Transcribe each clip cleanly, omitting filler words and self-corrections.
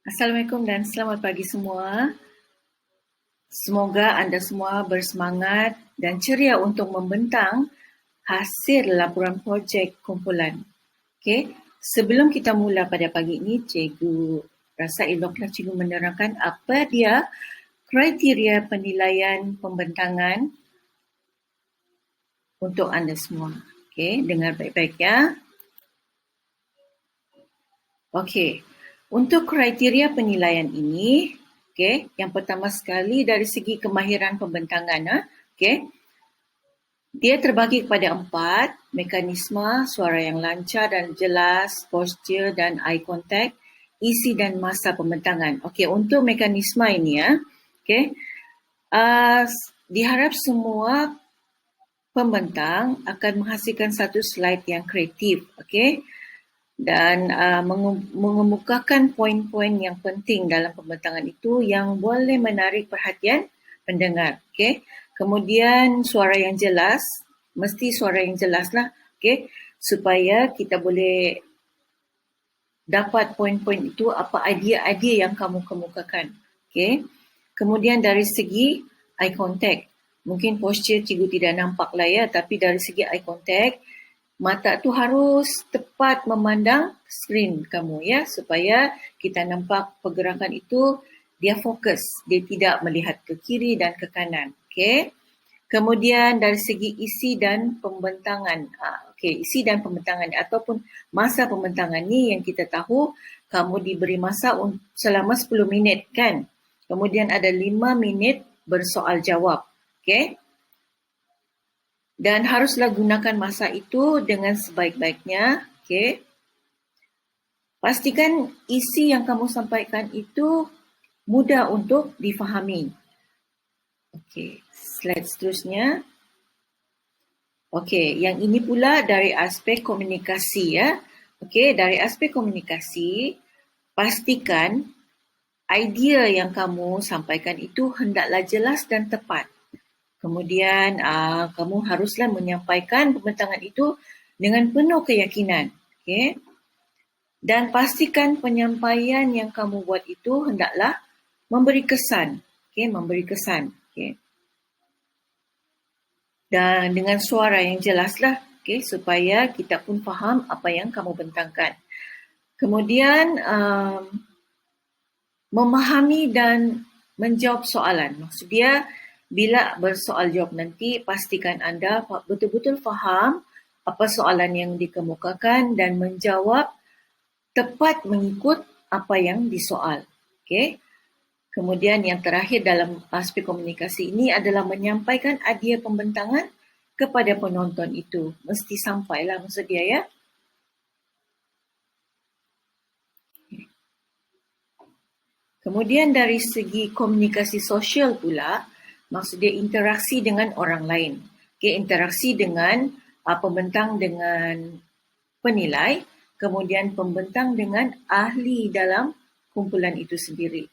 Assalamualaikum dan selamat pagi semua. Semoga anda semua bersemangat dan ceria untuk membentang hasil laporan projek kumpulan. Okey, sebelum kita mula pada pagi ini, cikgu rasa eloklah cikgu menerangkan apa dia kriteria penilaian pembentangan untuk anda semua. Okey, dengar baik-baik ya. Okey, untuk kriteria penilaian ini, okey, yang pertama sekali dari segi kemahiran pembentangan, okey. Dia terbagi kepada 4, mekanisme, suara yang lancar dan jelas, posture dan eye contact, isi dan masa pembentangan. Okey, untuk mekanisme ini okey. Diharap semua pembentang akan menghasilkan satu slide yang kreatif, okey. Dan mengemukakan poin-poin yang penting dalam pembentangan itu yang boleh menarik perhatian pendengar. Okay? Kemudian suara yang jelas, mesti suara yang jelas lah, okay? Supaya kita boleh dapat poin-poin itu, apa idea-idea yang kamu kemukakan. Okay? Kemudian dari segi eye contact, mungkin posture cikgu tidak nampak lah ya, tapi dari segi eye contact, mata tu harus tepat memandang skrin kamu ya, supaya kita nampak pergerakan itu dia fokus, dia tidak melihat ke kiri dan ke kanan. Okey. Kemudian dari segi isi dan pembentangan. Okey, isi dan pembentangan ataupun masa pembentangan ni yang kita tahu kamu diberi masa selama 10 minit kan. Kemudian ada 5 minit bersoal jawab. Okey. Dan haruslah gunakan masa itu dengan sebaik-baiknya. Okay. Pastikan isi yang kamu sampaikan itu mudah untuk difahami. Okay. Slide seterusnya. Okay. Yang ini pula dari aspek komunikasi ya. Okay. Dari aspek komunikasi, pastikan idea yang kamu sampaikan itu hendaklah jelas dan tepat. Kemudian kamu haruslah menyampaikan pembentangan itu dengan penuh keyakinan. Okay? Dan pastikan penyampaian yang kamu buat itu hendaklah memberi kesan. Okay? Memberi kesan. Okay? Dan dengan suara yang jelaslah, okay? Supaya kita pun faham apa yang kamu bentangkan. Kemudian memahami dan menjawab soalan. Maksud dia, bila bersoal jawab nanti, pastikan anda betul-betul faham apa soalan yang dikemukakan dan menjawab tepat mengikut apa yang disoal. Okay? Kemudian yang terakhir dalam aspek komunikasi ini adalah menyampaikan idea pembentangan kepada penonton itu. Mesti sampailah maksud dia ya. Kemudian dari segi komunikasi sosial pula, maksud dia interaksi dengan orang lain. Okay, interaksi dengan pembentang dengan penilai, kemudian pembentang dengan ahli dalam kumpulan itu sendiri.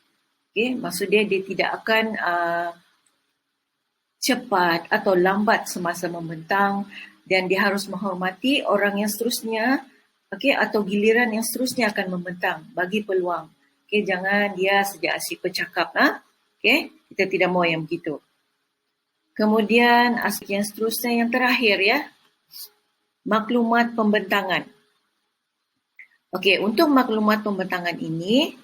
Okay, maksud dia tidak akan cepat atau lambat semasa membentang dan dia harus menghormati orang yang seterusnya, okay, atau giliran yang seterusnya akan membentang, bagi peluang. Okay, jangan dia sejak asyik bercakap. Okay, kita tidak mahu yang begitu. Kemudian aspek yang seterusnya yang terakhir ya, maklumat pembentangan. Okey, untuk maklumat pembentangan ini,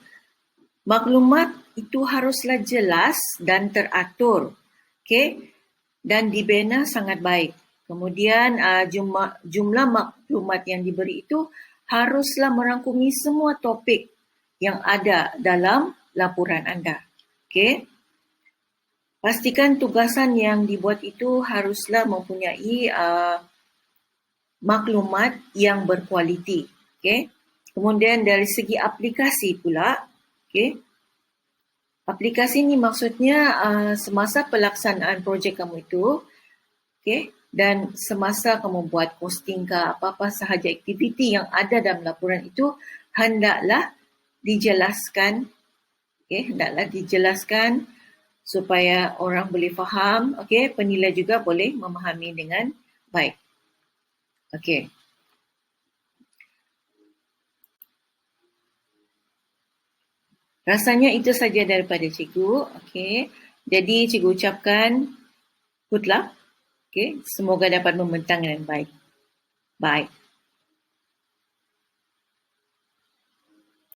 maklumat itu haruslah jelas dan teratur. Okey, dan dibina sangat baik. Kemudian jumlah maklumat yang diberi itu haruslah merangkumi semua topik yang ada dalam laporan anda. Okey. Pastikan tugasan yang dibuat itu haruslah mempunyai maklumat yang berkualiti. Okey. Kemudian dari segi aplikasi pula, okey. Aplikasi ini maksudnya semasa pelaksanaan projek kamu itu, okey, dan semasa kamu buat posting ke apa-apa sahaja aktiviti yang ada dalam laporan itu, hendaklah dijelaskan, okey, hendaklah dijelaskan supaya orang boleh faham, okey, penilai juga boleh memahami dengan baik. Okey. Rasanya itu saja daripada cikgu. Okey. Jadi cikgu ucapkan good luck. Okey, semoga dapat membentang dengan baik. Bye.